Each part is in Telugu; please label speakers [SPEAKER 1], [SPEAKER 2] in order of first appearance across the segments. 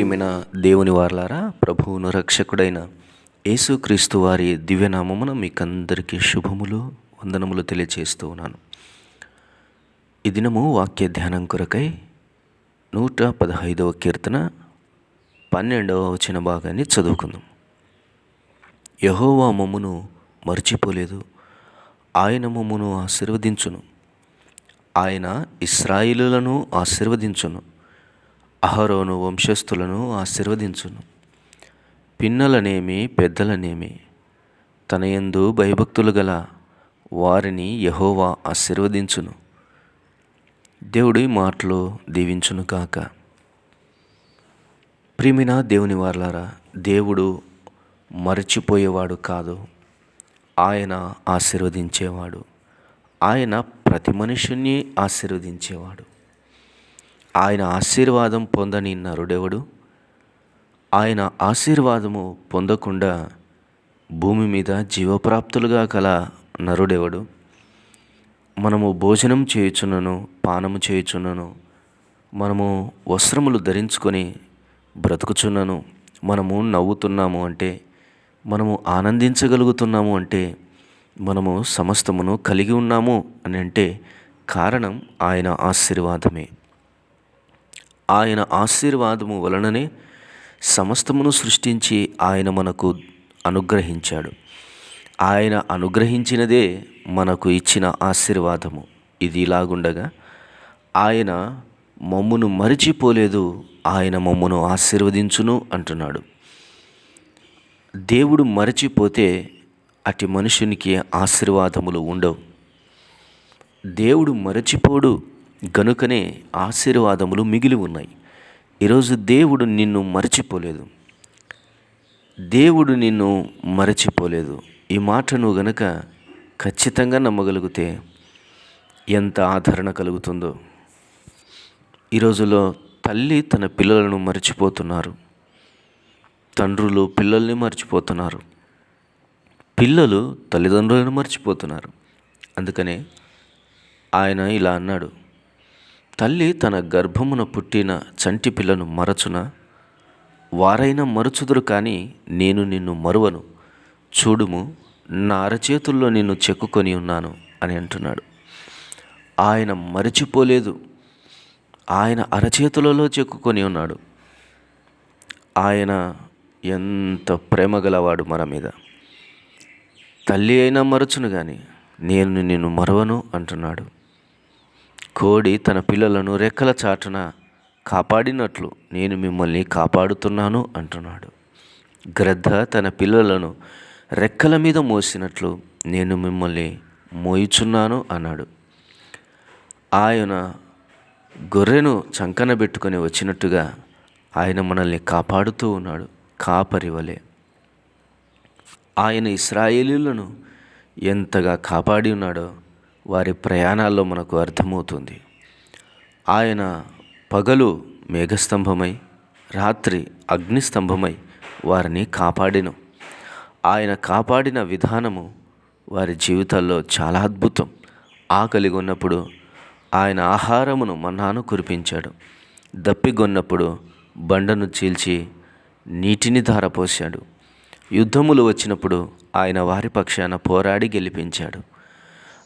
[SPEAKER 1] ప్రియమైన దేవుని వారలారా, ప్రభువును రక్షకుడైన యేసుక్రీస్తు వారి దివ్యనామమున మీకందరికీ శుభములు, వందనములు తెలియచేస్తూ ఉన్నాను. ఈ దినము వాక్య ధ్యానం కొరకై 115వ కీర్తన 12వ వచన భాగాన్ని చదువుకుందాం. యెహోవా మమ్మును మర్చిపోలేదు, ఆయన మమ్మును ఆశీర్వదించును. ఆయన ఇశ్రాయేలులను ఆశీర్వదించును, అహరోను వంశస్థులను ఆశీర్వదించును. పిన్నలనేమి పెద్దలనేమి తన యందు భయభక్తులు గల వారిని యెహోవా ఆశీర్వదించును. దేవుడి మాటలు దీవించును కాక. ప్రియమైన దేవుని వారలారా, దేవుడు మరచిపోయేవాడు కాదు, ఆయన ఆశీర్వదించేవాడు. ఆయన ప్రతి మనుషుని ఆశీర్వదించేవాడు. ఆయన ఆశీర్వాదం పొందని నరుడెవడు? ఆయన ఆశీర్వాదము పొందకుండా భూమి మీద జీవప్రాప్తులుగా కల నరుడెవడు? మనము భోజనం చేయుచున్నను, పానము చేయుచున్నను, మనము వస్త్రములు ధరించుకొని బ్రతుకుచున్నను, మనము నవ్వుతున్నాము అంటే, మనము ఆనందించగలుగుతున్నాము అంటే, మనము సమస్తమును కలిగి ఉన్నాము అని అంటే కారణం ఆయన ఆశీర్వాదమే. ఆయన ఆశీర్వాదము వలననే సమస్తమును సృష్టించి ఆయన మనకు అనుగ్రహించాడు. ఆయన అనుగ్రహించినదే మనకు ఇచ్చిన ఆశీర్వాదము. ఇది ఇలాగుండగా ఆయన మమ్మును మరిచిపోలేదు, ఆయన మమ్మును ఆశీర్వదించును అంటున్నాడు. దేవుడు మరచిపోతే అట్టి మనుషునికి ఆశీర్వాదములు ఉండవు. దేవుడు మరచిపోడు గనుకనే ఆశీర్వాదములు మిగిలి ఉన్నాయి. ఈరోజు దేవుడు నిన్ను మరచిపోలేదు. దేవుడు నిన్ను మరచిపోలేదు. ఈ మాటను గనక ఖచ్చితంగా నమ్మగలిగితే ఎంత ఆదరణ కలుగుతుందో. ఈ రోజుల్లో తల్లి తన పిల్లలను మరచిపోతున్నారు, తండ్రులు పిల్లల్ని మర్చిపోతున్నారు, పిల్లలు తల్లిదండ్రులను మర్చిపోతున్నారు. అందుకనే ఆయన ఇలా అన్నాడు, తల్లి తన గర్భమున పుట్టిన చంటి పిల్లను మరచున? వారైనా మరచుదురు, కానీ నేను నిన్ను మరువను. చూడుము, నా అరచేతుల్లో నిన్ను చెక్కుకొని ఉన్నాను అని అంటున్నాడు. ఆయన మరచిపోలేదు, ఆయన అరచేతులలో చెక్కుకొని ఉన్నాడు. ఆయన ఎంత ప్రేమ గలవాడు మన మీద. తల్లి అయినా మరచును, కానీ నేను నిన్ను మరవను అంటున్నాడు. కోడి తన పిల్లలను రెక్కల చాటున కాపాడినట్లు నేను మిమ్మల్ని కాపాడుతున్నాను అంటున్నాడు. గ్రద్ద తన పిల్లలను రెక్కల మీద మోసినట్లు నేను మిమ్మల్ని మోయుచున్నాను అన్నాడు. ఆయన గొర్రెను చంకన పెట్టుకొని వచ్చినట్టుగా ఆయన మనల్ని కాపాడుతూ ఉన్నాడు, కాపరి వలె. ఆయన ఇశ్రాయేలీయులను ఎంతగా కాపాడి ఉన్నాడో వారి ప్రయాణాల్లో మనకు అర్థమవుతుంది. ఆయన పగలు మేఘస్తంభమై, రాత్రి అగ్నిస్తంభమై వారిని కాపాడెను. ఆయన కాపాడిన విధానము వారి జీవితాల్లో చాలా అద్భుతం. ఆకలిగా ఉన్నప్పుడు ఆయన ఆహారమును మన్నాను కురిపించాడు. దప్పిగొన్నప్పుడు బండను చీల్చి నీటిని ధారపోశాడు. యుద్ధములు వచ్చినప్పుడు ఆయన వారి పక్షాన పోరాడి గెలిపించాడు.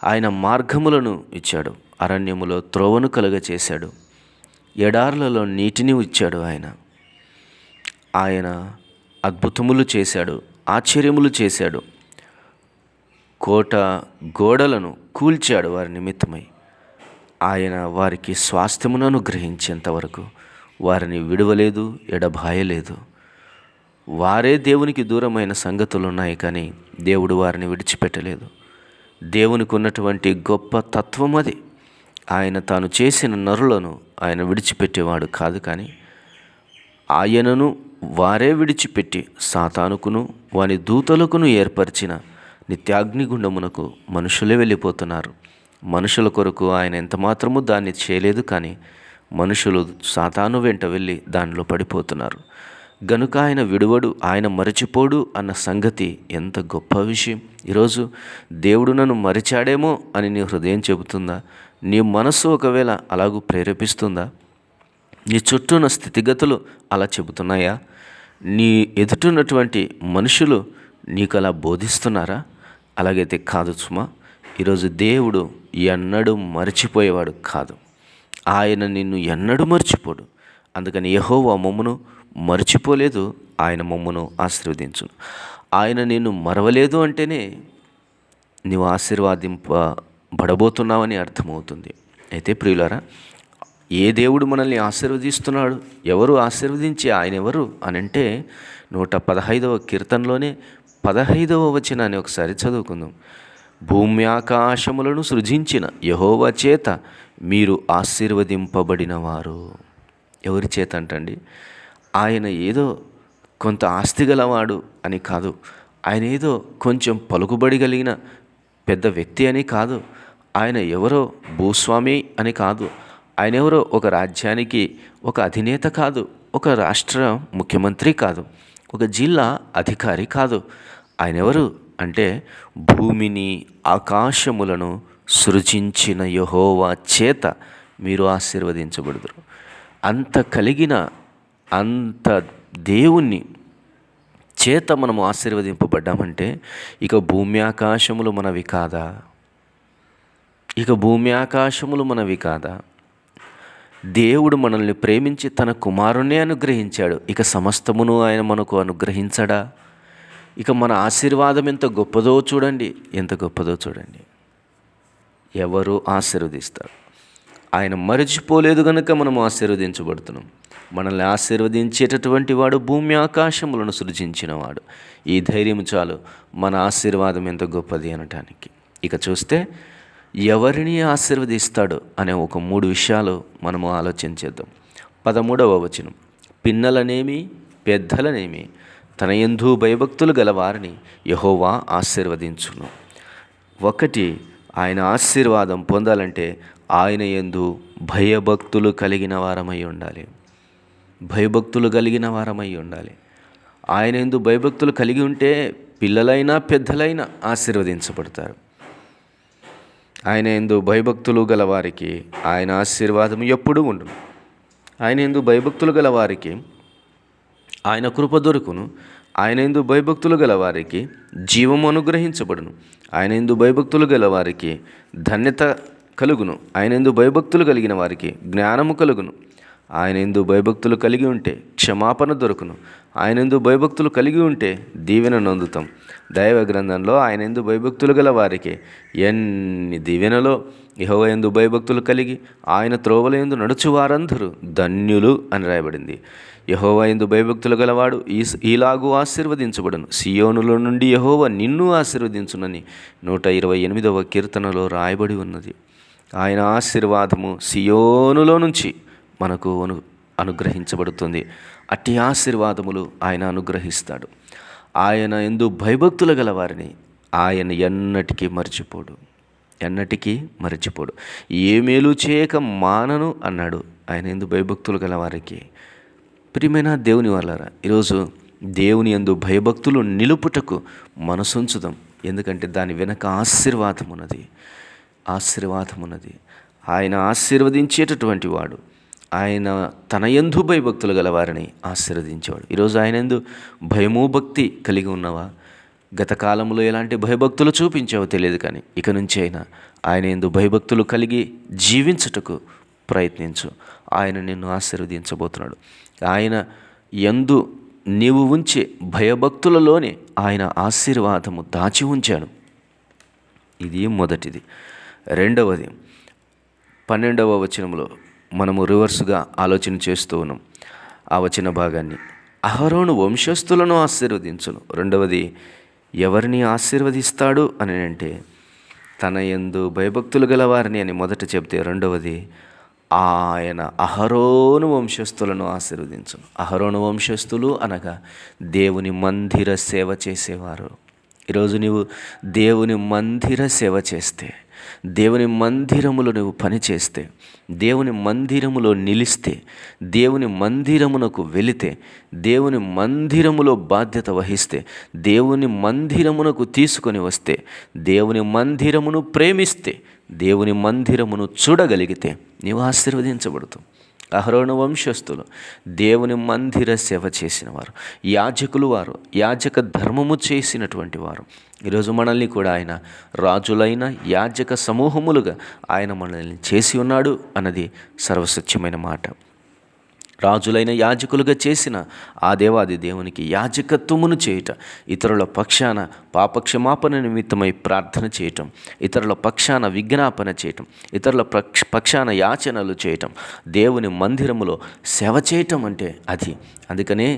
[SPEAKER 1] ఆయన మార్గములను ఇచ్చాడు, అరణ్యములో త్రోవను కలుగచేశాడు, ఎడార్లలో నీటిని ఇచ్చాడు. ఆయన అద్భుతములు చేశాడు, ఆశ్చర్యములు చేశాడు. కోట గోడలను కూల్చాడు వారి నిమిత్తమై. ఆయన వారికి స్వాస్థ్యమును అనుగ్రహించేంత వరకు వారిని విడవలేదు, ఎడబాయలేదు. వారే దేవునికి దూరమైన సంగతులు ఉన్నాయి, కానీ దేవుడు వారిని విడిచిపెట్టలేదు. దేవునికి ఉన్నటువంటి గొప్ప తత్వం అది. ఆయన తాను చేసిన నరులను ఆయన విడిచిపెట్టేవాడు కాదు, కానీ ఆయనను వారే విడిచిపెట్టి సాతానుకును వాని దూతలకును ఏర్పరిచిన నిత్యాగ్నిగుండమునకు మనుషులే వెళ్ళిపోతున్నారు. మనుషుల కొరకు ఆయన ఎంతమాత్రము దాన్ని చేయలేదు, కానీ మనుషులు సాతాను వెంట వెళ్ళి దానిలో పడిపోతున్నారు. గనుక ఆయన విడువడు, ఆయన మరచిపోడు అన్న సంగతి ఎంత గొప్ప విషయం. ఈరోజు దేవుడు నన్ను మరిచాడేమో అని నీ హృదయం చెబుతుందా? నీ మనస్సు ఒకవేళ అలాగూ ప్రేరేపిస్తుందా? నీ చుట్టూ ఉన్న స్థితిగతులు అలా చెబుతున్నాయా? నీ ఎదుటున్నటువంటి మనుషులు నీకు అలా బోధిస్తున్నారా? అలాగైతే కాదు సుమా. ఈరోజు దేవుడు ఎన్నడూ మర్చిపోయేవాడు కాదు. ఆయన నిన్ను ఎన్నడూ మర్చిపోడు. అందుకని యెహోవా మమ్మును మర్చిపోలేదు, ఆయన మమ్మును ఆశీర్వదించును. ఆయన నిన్ను మరవలేదు అంటేనే నీవు ఆశీర్వాదింపబడబోతున్నావని అర్థమవుతుంది. అయితే ప్రియులారా, ఏ దేవుడు మనల్ని ఆశీర్వదిస్తున్నాడు? ఎవరు ఆశీర్వదించి ఆయన ఎవరు అని అంటే 115వ కీర్తనలోనే 15వ వచనాన్ని ఒకసారి చదువుకుందాం. భూమి ఆకాశములను సృజించిన యెహోవా చేత మీరు ఆశీర్వదింపబడిన వారు. ఎవరి చేత అంటండి? ఆయన ఏదో కొంత ఆస్తి గలవాడు అని కాదు, ఆయన ఏదో కొంచెం పలుకుబడి కలిగిన పెద్ద వ్యక్తి అని కాదు, ఆయన ఎవరో భూస్వామి అని కాదు, ఆయన ఎవరో ఒక రాజ్యానికి ఒక అధినేత కాదు, ఒక రాష్ట్ర ముఖ్యమంత్రి కాదు, ఒక జిల్లా అధికారి కాదు. ఆయన ఎవరు అంటే భూమిని ఆకాశములను సృజించిన యెహోవా చేత మీరు ఆశీర్వదించబడుదురు. అంత కలిగిన అంత దేవుణ్ణి చేత మనము ఆశీర్వదింపబడ్డామంటే ఇక భూమి ఆకాశములు మనవి కాదా? ఇక భూమి ఆకాశములు మనవి కాదా? దేవుడు మనల్ని ప్రేమించి తన కుమారుణ్ణే అనుగ్రహించాడు. ఇక సమస్తమును ఆయన మనకు అనుగ్రహించడా? ఇక మన ఆశీర్వాదం ఎంత గొప్పదో చూడండి, ఎంత గొప్పదో చూడండి. ఎవరు ఆశీర్వదిస్తారు? ఆయన మరచిపోలేదు కనుక మనము ఆశీర్వదించబడుతున్నాం. మనల్ని ఆశీర్వదించేటటువంటి వాడు భూమి ఆకాశములను సృజించినవాడు. ఈ ధైర్యం చాలు మన ఆశీర్వాదం ఎంత గొప్పది అనటానికి. ఇక చూస్తే ఎవరిని ఆశీర్వదిస్తాడు అనే ఒక 3 విషయాలు మనము ఆలోచించేద్దాం. 13వ వచనం, పిన్నలనేమి పెద్దలనేమి తన యందు భయభక్తులు గలవారిని యెహోవా ఆశీర్వదించును. ఒకటి, ఆయన ఆశీర్వాదం పొందాలంటే ఆయన యందు భయభక్తులు కలిగిన వారమై ఉండాలి. భయభక్తులు కలిగిన వారమై ఉండాలి. ఆయన యందు భయభక్తులు కలిగి ఉంటే పిల్లలైనా పెద్దలైనా ఆశీర్వదించబడతారు. ఆయన యందు భయభక్తులు గలవారికి ఆయన ఆశీర్వాదం ఎప్పుడూ ఉండును. ఆయన యందు భయభక్తులు గలవారికి ఆయన కృప దొరుకును. ఆయన యందు భయభక్తులు గలవారికి జీవము అనుగ్రహించబడును. ఆయన యందు భయభక్తులు గలవారికి ధన్యత కలుగును. ఆయన యందు భయభక్తులు కలిగిన వారికి జ్ఞానము కలుగును. ఆయన యందు భయభక్తులు కలిగి ఉంటే క్షమాపణ దొరుకును. ఆయన యందు భయభక్తులు కలిగి ఉంటే దీవెన నొందుతాం. దైవ గ్రంథంలో ఆయన యందు భయభక్తులు గల వారికి ఎన్ని దీవెనలో! యెహోవా యందు భయభక్తులు కలిగి ఆయన త్రోవల యందు నడుచు వారందరూ ధన్యులు అని రాయబడింది. యెహోవా యందు భయభక్తులు గలవాడు ఈలాగు ఆశీర్వదించబడును. సియోనులో నుండి యెహోవా నిన్ను ఆశీర్వదించునని 128వ కీర్తనలో రాయబడి ఉన్నది. ఆయన ఆశీర్వాదము సియోనులో నుంచి మనకు అనుగ్రహించబడుతుంది. అట్టి ఆశీర్వాదములు ఆయన అనుగ్రహిస్తాడు. ఆయన యందు భయభక్తులు గల వారిని ఆయన ఎన్నటికీ మర్చిపోడు, ఎన్నటికీ మర్చిపోడు. ఏ మేలు చేయక మానను అన్నాడు ఆయన యందు భయభక్తులు గల వారికి. ప్రియమైన దేవుని వాళ్ళారా, ఈరోజు దేవుని యందు భయభక్తులు నిలుపుటకు మనసుంచుదాం. ఎందుకంటే దాని వెనక ఆశీర్వాదం ఉన్నది. ఆయన ఆశీర్వదించేటటువంటి వాడు. ఆయన తన యందు భయభక్తులు గల వారిని ఆశీర్వదించేవాడు. ఈరోజు ఆయన యందు భయము భక్తి కలిగి ఉన్నవా? గత కాలంలో ఎలాంటి భయభక్తులు చూపించావో తెలియదు, కానీ ఇక నుంచి అయినా ఆయన యందు భయభక్తులు కలిగి జీవించుటకు ప్రయత్నించు. ఆయన నిన్ను ఆశీర్వదించబోతున్నాడు. ఆయన యందు నీవు ఉంచే భయభక్తులలోనే ఆయన ఆశీర్వాదము దాచి ఉంచాడు. ఇది మొదటిది. రెండవది, 12వ వచనంలో మనము రివర్స్గా ఆలోచన చేస్తూ ఉన్నాం. ఆ వచన భాగాన్ని, అహరోను వంశస్థులను ఆశీర్వదించును. రెండవది, ఎవరిని ఆశీర్వదిస్తాడు అని అంటే తన యందు భయభక్తులు గలవారిని అని మొదట చెప్తే, రెండవది ఆయన అహరోను వంశస్థులను ఆశీర్వదించును. అహరోను వంశస్థులు అనగా దేవుని మందిర సేవ చేసేవారు. ఈరోజు నీవు దేవుని మందిర సేవ చేస్తే, దేవుని మందిరములో నువ్వు పని చేస్తే, దేవుని మందిరములో నిలిస్తే, దేవుని మందిరమునకు వెళితే, దేవుని మందిరములో బాధ్యత వహిస్తే, దేవుని మందిరమునకు తీసుకొని వస్తే, దేవుని మందిరమును ప్రేమిస్తే, దేవుని మందిరమును చూడగలిగితే నీవు ఆశీర్వదించబడుతావు. అహరోను వంశస్థులు, దేవుని మందిర సేవ చేసిన వారు, యాజకులు వారు, యాజక ధర్మము చేసినటువంటి వారు. ఈరోజు మనల్ని కూడా ఆయన రాజులైన యాజక సమూహములుగా ఆయన మనల్ని చేసి ఉన్నాడు అన్నది సర్వసత్యమైన మాట. రాజులైన యాజకులుగా చేసిన ఆ దేవాది దేవునికి యాజకత్వమును చేయటం, ఇతరుల పక్షాన పాపక్షమాపణ నిమిత్తమై ప్రార్థన చేయటం, ఇతరుల పక్షాన విజ్ఞాపన చేయటం, ఇతరుల పక్షాన యాచనలు చేయటం, దేవుని మందిరములో సేవ చేయటం అంటే అది. అందుకనే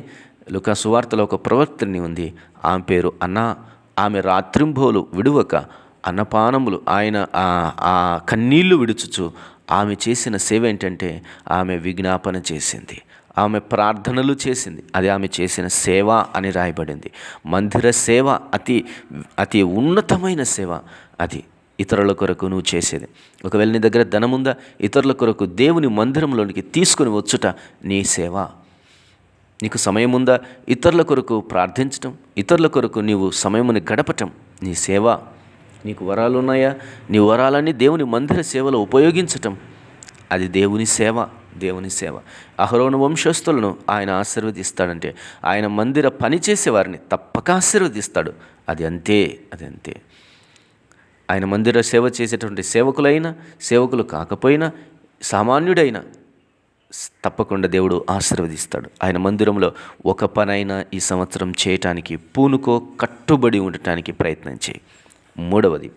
[SPEAKER 1] లూకా సువార్తలో ఒక ప్రవక్తని ఉంది, ఆమె పేరు అన్నా. ఆమె రాత్రింబోలు విడువక అన్నపానములు ఆయన ఆ కన్నీళ్లు విడుచుచు ఆమె చేసిన సేవ ఏంటంటే ఆమె విజ్ఞాపన చేసింది, ఆమె ప్రార్థనలు చేసింది. అది ఆమె చేసిన సేవ అని రాయబడింది. మందిర సేవ అతి ఉన్నతమైన సేవ. అది ఇతరుల కొరకు నువ్వు చేసేది. ఒకవేళ నీ దగ్గర ధనముందా, ఇతరుల కొరకు దేవుని మందిరంలోనికి తీసుకుని వచ్చుట నీ సేవ. నీకు సమయం ఉందా, ఇతరుల కొరకు ప్రార్థించటం, ఇతరుల కొరకు నీవు సమయముని గడపటం నీ సేవ. నీకు వరాలు ఉన్నాయా, నీ వరాలన్నీ దేవుని మందిర సేవలో ఉపయోగించటం అది దేవుని సేవ. దేవుని సేవ. అహరోను వంశస్థులను ఆయన ఆశీర్వదిస్తాడంటే ఆయన మందిర పని చేసేవారిని తప్పక ఆశీర్వదిస్తాడు. అది అంతే. ఆయన మందిర సేవ చేసేటువంటి సేవకులైనా సేవకులు కాకపోయినా సామాన్యుడైనా తప్పకుండా దేవుడు ఆశీర్వదిస్తాడు. ఆయన మందిరంలో ఒక పనైనా ఈ సంవత్సరం చేయటానికి పూనుకో, కట్టుబడి ఉండటానికి ప్రయత్నం చేయి. మూడవది,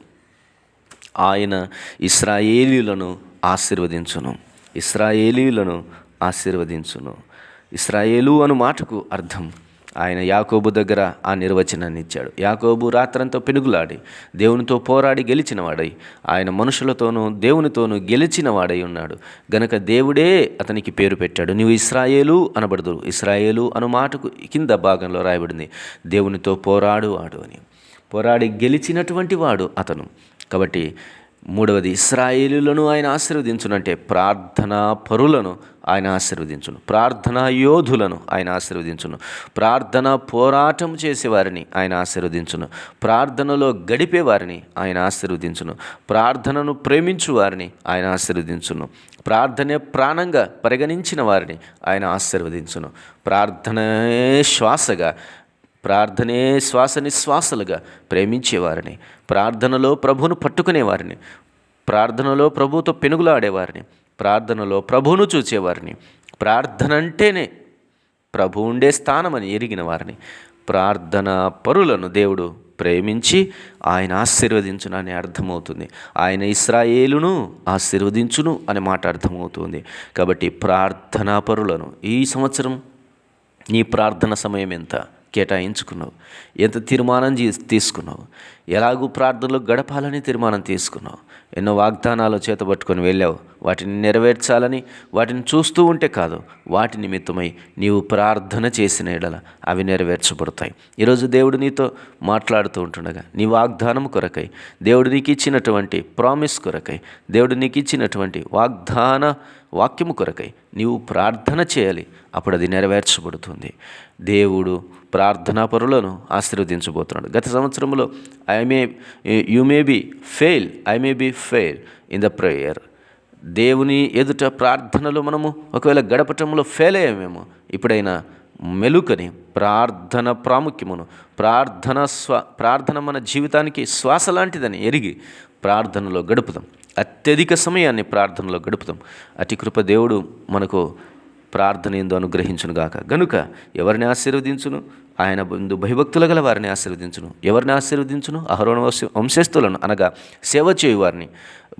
[SPEAKER 1] ఆయన ఇశ్రాయేలీయులను ఆశీర్వదించును. ఇశ్రాయేలు అను మాటకు అర్థం ఆయన యాకోబు దగ్గర ఆ నిర్వచనాన్ని ఇచ్చాడు. యాకోబు రాత్రంతా పెనుగులాడి దేవునితో పోరాడి గెలిచిన వాడై, ఆయన మనుషులతోనూ దేవునితోనూ గెలిచిన వాడై ఉన్నాడు గనక దేవుడే అతనికి పేరు పెట్టాడు. నీవు ఇశ్రాయేలు అనబడదు. ఇశ్రాయేలు అను మాటకు కింద భాగంలో రాయబడింది దేవునితో పోరాడు వాడు అని. పోరాడి గెలిచినటువంటి వాడు అతను. కాబట్టి మూడవది, ఇశ్రాయేలులను ఆయన ఆశీర్వదించునంటే ప్రార్థనా పరులను ఆయన ఆశీర్వదించును, ప్రార్థనా యోధులను ఆయన ఆశీర్వదించును, ప్రార్థన పోరాటం చేసేవారిని ఆయన ఆశీర్వదించును, ప్రార్థనలో గడిపేవారిని ఆయన ఆశీర్వదించును, ప్రార్థనను ప్రేమించు వారిని ఆయన ఆశీర్వదించును, ప్రార్థనే ప్రాణంగా పరిగణించిన వారిని ఆయన ఆశీర్వదించును, ప్రార్థనే శ్వాస నిశ్వాసలుగా ప్రేమించేవారిని, ప్రార్థనలో ప్రభువును పట్టుకునేవారిని, ప్రార్థనలో ప్రభువుతో పెనుగులాడేవారిని, ప్రార్థనలో ప్రభువును చూచేవారిని, ప్రార్థన అంటేనే ప్రభు ఉండే స్థానమని ఎరిగిన వారిని, ప్రార్థన పరులను దేవుడు ప్రేమించి ఆయన ఆశీర్వదించును అనే అర్థమవుతుంది. ఆయన ఇశ్రాయేలును ఆశీర్వదించును అనే మాట అర్థమవుతుంది. కాబట్టి ప్రార్థనా పరులను ఈ సంవత్సరం నీ ప్రార్థన సమయం ఎంత కేటాయించుకున్నావు, ఎంత తీర్మానం తీసుకున్నావు, ఎలాగూ ప్రార్థనలో గడపాలని తీర్మానం తీసుకున్నావు. ఎన్నో వాగ్దానాలు చేతబట్టుకొని వెళ్ళావు, వాటిని నెరవేర్చాలని. వాటిని చూస్తూ ఉంటే కాదు, వాటి నిమిత్తమై నీవు ప్రార్థన చేసిన ఎడల అవి నెరవేర్చబడతాయి. ఈరోజు దేవుడు నీతో మాట్లాడుతూ ఉంటుండగా నీ వాగ్దానం కొరకై, దేవుడు నీకు ఇచ్చినటువంటి ప్రామిస్ కొరకై, దేవుడు నీకు ఇచ్చినటువంటి వాగ్దాన వాక్యము కొరకై నీవు ప్రార్థన చేయాలి. అప్పుడు అది నెరవేర్చబడుతుంది. దేవుడు ప్రార్థనా పరులను ఆశీర్వదించబోతున్నాడు. గత సంవత్సరంలో you may be fail in the prayer. దేవుని ఎదుట ప్రార్థనలో మనము ఒకవేళ గడపటంలో ఫెయిల్ అయ్యామేమో, ఇప్పుడైనా మెలుకని ప్రార్థన ప్రాముఖ్యమును, ప్రార్థన మన జీవితానికి శ్వాస లాంటిదని ఎరిగి ప్రార్థనలో గడుపుదాం. అత్యధిక సమయాన్ని ప్రార్థనలో గడుపుతాం. అతి కృప దేవుడు మనకు ప్రార్థన ఎందు అనుగ్రహించును గాక. గనుక ఎవరిని ఆశీర్వదించును? ఆయన భయభక్తుల గల వారిని ఆశీర్వదించును. ఎవరిని ఆశీర్వదించును? అహరోను వంశస్థులను అనగా సేవ చేయువారిని.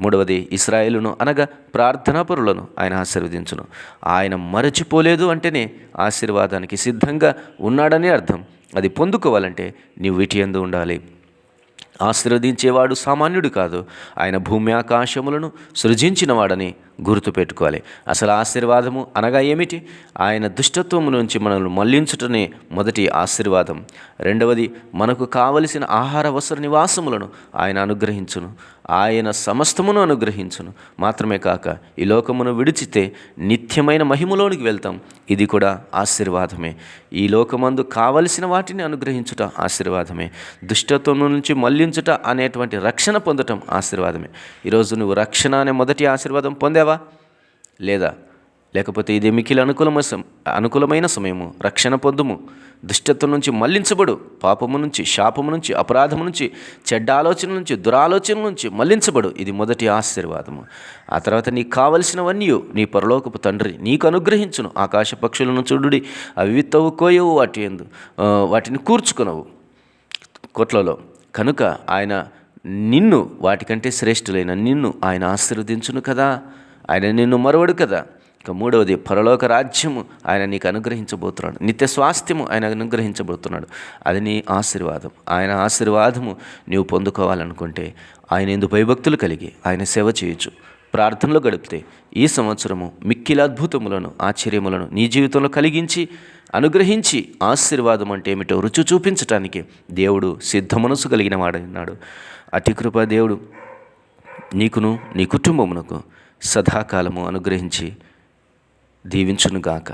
[SPEAKER 1] మూడవది, ఇశ్రాయేలును అనగా ప్రార్థనాపరులను ఆయన ఆశీర్వదించును. ఆయన మరచిపోలేదు అంటేనే ఆశీర్వాదానికి సిద్ధంగా ఉన్నాడని అర్థం. అది పొందుకోవాలంటే నీవు వీటి యందు ఉండాలి. ఆశీర్వదించేవాడు సామాన్యుడు కాదు, ఆయన భూమి ఆకాశములను సృజించినవాడని గుర్తుపెట్టుకోవాలి. అసలు ఆశీర్వాదము అనగా ఏమిటి? ఆయన దుష్టత్వము నుంచి మనల్ని మళ్లించుటనే మొదటి ఆశీర్వాదం. రెండవది, మనకు కావలసిన ఆహార వస్త్ర నివాసములను ఆయన అనుగ్రహించును, ఆయన సమస్తమును అనుగ్రహించును. మాత్రమే కాక ఈ లోకమును విడిచితే నిత్యమైన మహిమలోనికి వెళ్తాం. ఇది కూడా ఆశీర్వాదమే. ఈ లోకమందు కావలసిన వాటిని అనుగ్రహించుట ఆశీర్వాదమే. దుష్టత్వం నుంచి మళ్లించుట అనేటువంటి రక్షణ పొందటం ఆశీర్వాదమే. ఈరోజు నువ్వు రక్షణ అనే మొదటి ఆశీర్వాదం పొందావా? లేదా లేకపోతే ఇదే మిక్కిలి అనుకూలమైన సమయము. రక్షణ పొందుము, దుష్టత్వం నుంచి మళ్లించబడు, పాపము నుంచి, శాపము నుంచి, అపరాధము నుంచి, చెడ్డ ఆలోచన నుంచి, దురాలోచన నుంచి మళ్లించబడు. ఇది మొదటి ఆశీర్వాదము. ఆ తర్వాత నీకు కావలసినవన్నీ నీ పరలోకపు తండ్రి నీకు అనుగ్రహించును. ఆకాశ పక్షులను చూడుడి, అవి విత్తవు, కోయవు, వాటిని కూర్చుకొనవు కొట్లలో. కనుక ఆయన నిన్ను, వాటికంటే శ్రేష్ఠులైన నిన్ను ఆయన ఆశీర్వదించును కదా. ఆయన నిన్ను మరవడు కదా. ఇక మూడవది, పరలోక రాజ్యము ఆయన నీకు అనుగ్రహించబోతున్నాడు. నిత్య స్వాస్థ్యము ఆయన అనుగ్రహించబోతున్నాడు. అది నీ ఆశీర్వాదం. ఆయన ఆశీర్వాదము నీవు పొందుకోవాలనుకుంటే ఆయన యందు భయభక్తులు కలిగి ఆయన సేవ చేయొచ్చు, ప్రార్థనలో గడిపితే ఈ సంవత్సరము మిక్కిలి అద్భుతములను, ఆశ్చర్యములను నీ జీవితంలో కలిగించి అనుగ్రహించి ఆశీర్వాదం అంటే ఏమిటో రుచి చూపించటానికి దేవుడు సిద్ధ మనసు కలిగిన వాడన్నాడు. అతి కృప దేవుడు నీకును నీ కుటుంబమునకు సదాకాలము అనుగ్రహించి దీవించునుగాక.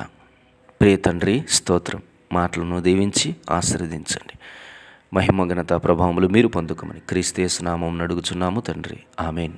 [SPEAKER 1] ప్రియ తండ్రి, స్తోత్రం. మాటలను దీవించి ఆశీర్వదించండి. మహిమ ఘనత ప్రభావములు మీరు పొందుకోమని క్రీస్తు యేసు నామమున అడుగుచున్నాము తండ్రి. ఆమేన్.